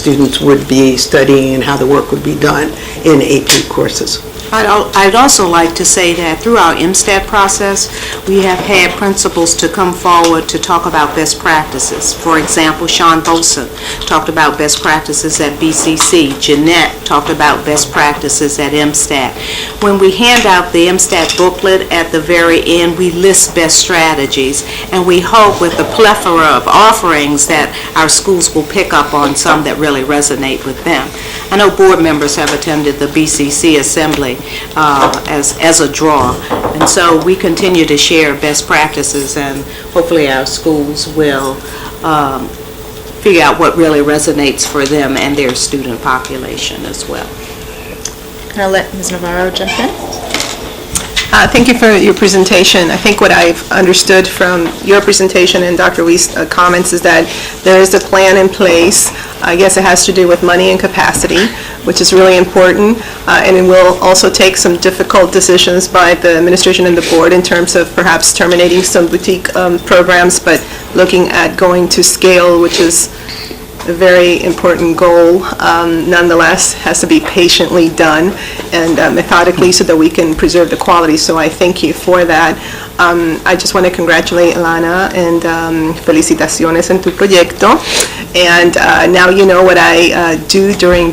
students would be studying and how the work would be done in AP courses. I'd also like to say that through our MSTAT process, we have had principals to come forward to talk about best practices. For example, Sean Bolson talked about best practices at BCC. Jeanette talked about best practices at MSTAT. When we hand out the MSTAT booklet at the very end, we list best strategies, and we hope with the plethora of offerings that our schools will pick up on some that really resonate with them. I know board members have attended the BCC Assembly as a draw, and so we continue to share best practices, and hopefully our schools will figure out what really resonates for them and their student population as well. And I'll let Ms. Navarro jump in. Thank you for your presentation. I think what I've understood from your presentation and Dr. Wee's comments is that there is a plan in place. I guess it has to do with money and capacity, which is really important, and it will also take some difficult decisions by the administration and the board in terms of perhaps terminating some boutique programs, but looking at going to scale, which is a very important goal, nonetheless has to be patiently done and methodically so that we can preserve the quality. So I thank you for that. I just want to congratulate Alana and felicitaciones en tu proyecto. And now you know what I do during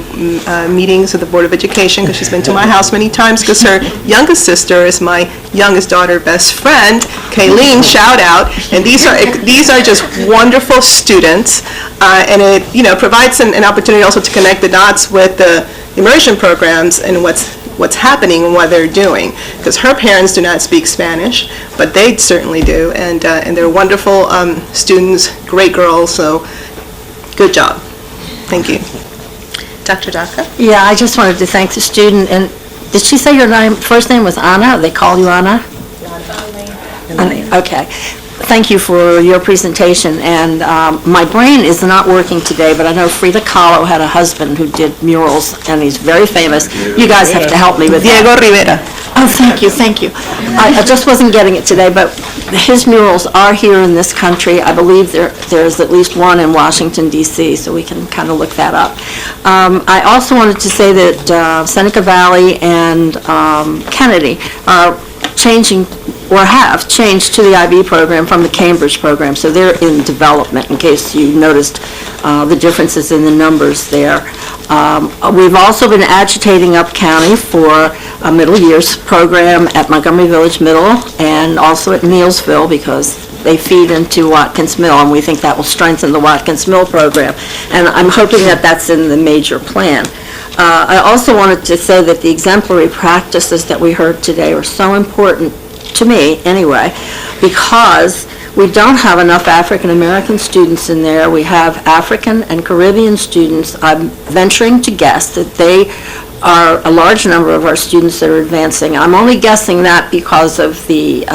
meetings of the Board of Education, because she's been to my house many times, because her youngest sister is my youngest daughter best friend, Kayleen, shout out. And these are just wonderful students, and it provides an opportunity also to connect the dots with the immersion programs and what's happening and what they're doing, because her parents do not speak Spanish, but they certainly do, and they're wonderful students, great girls, so good job. Thank you. Dr. Daka? Yeah, I just wanted to thank the student. And did she say your first name was Anna? They call you Anna? Anna. Okay. Thank you for your presentation. And my brain is not working today, but I know Frida Kahlo had a husband who did murals, and he's very famous. You guys have to help me with Diego that. Rivera. Oh, thank you, thank you. I just wasn't getting it today, but his murals are here in this country. I believe there's at least one in Washington, D.C., so we can kind of look that up. I also wanted to say that Seneca Valley and Kennedy are changing or have changed to the IB program from the Cambridge program, so they're in development, in case you noticed the differences in the numbers there. We've also been agitating up county for a middle years program at Montgomery Village Middle and also at Neelsville, because they feed into Watkins Mill, and we think that will strengthen the Watkins Mill program. And I'm hoping that that's in the major plan. I also wanted to say that the exemplary practices that we heard today are so important, to me anyway, because we don't have enough African American students in there. We have African and Caribbean students. I'm venturing to guess that they are a large number of our students that are advancing. I'm only guessing that because of the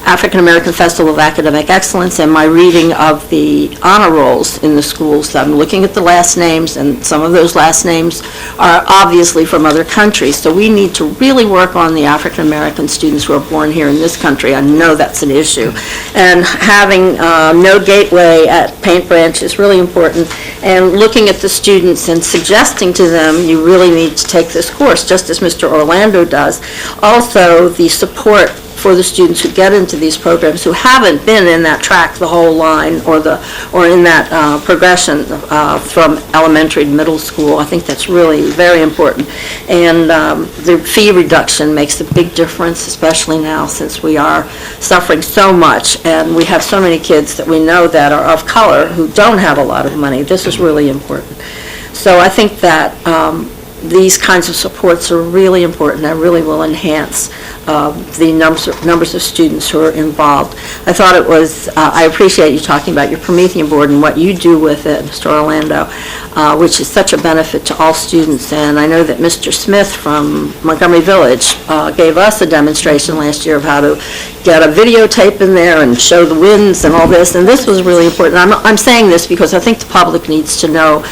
African American Festival of Academic Excellence and my reading of the honor rolls in the schools. I'm looking at the last names, and some of those last names are obviously from other countries. So we need to really work on the African American students who are born here in this country. I know that's an issue. And having no gateway at Paint Branch is really important. And looking at the students and suggesting to them, you really need to take this course, just as Mr. Orlando does. Also, the support for the students who get into these programs who haven't been in that track the whole line, or in that progression from elementary to middle school. I think that's really very important. And the fee reduction makes a big difference, especially now since we are suffering so much, and we have so many kids that we know that are of color who don't have a lot of money. This is really important. So I think that these kinds of supports are really important and really will enhance the numbers of students who are involved. I thought it was, I appreciate you talking about your Promethean board and what you do with it, Mr. Orlando, which is such a benefit to all students. And I know that Mr. Smith from Montgomery Village gave us a demonstration last year of how to get a videotape in there and show the winds and all this, and this was really important. I'm saying this because I think the public needs to know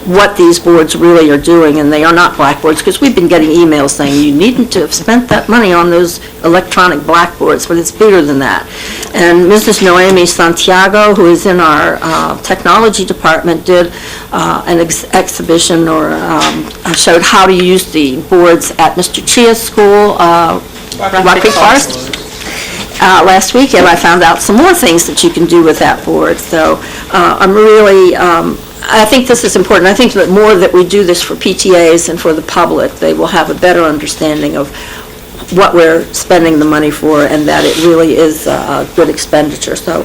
what these boards really are doing, and they are not blackboards, because we've been getting emails saying, you needn't to have spent that money on those electronic blackboards, but it's bigger than that. And Mrs. Noemi Santiago, who is in our technology department, did an exhibition or showed how to use the boards at Mr. Chia's school, Rock Creek Forest. Last week, and I found out some more things that you can do with that board. So I'm really, I think this is important. I think that more that we do this for PTAs and for the public, they will have a better understanding of what we're spending the money for, and that it really is a good expenditure. So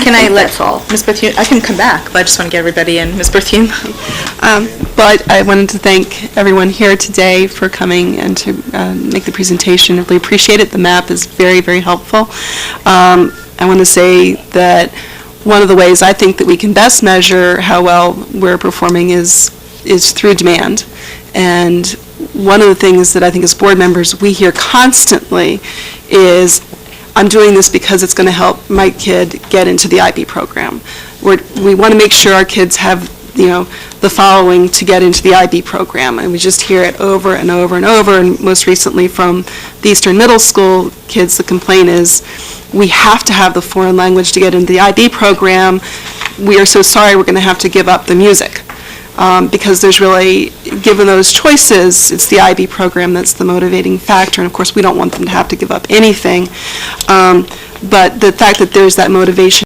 that's all. Ms. Bethune, I can come back, but I just want to get everybody in. Ms. Bethune? But I wanted to thank everyone here today for coming and to make the presentation. I really appreciate it. The map is very, very helpful. I want to say that one of the ways I think that we can best measure how well we're performing is through demand. And one of the things that I think as board members we hear constantly is, I'm doing this because it's going to help my kid get into the IB program. We want to make sure our kids have, the following to get into the IB program, and we just hear it over and over and over, and most recently from the Eastern Middle School kids, the complaint is, we have to have the foreign language to get into the IB program. We are so sorry we're going to have to give up the music. Because there's really, given those choices, it's the IB program that's the motivating factor, and of course we don't want them to have to give up anything. But the fact that there's that motivation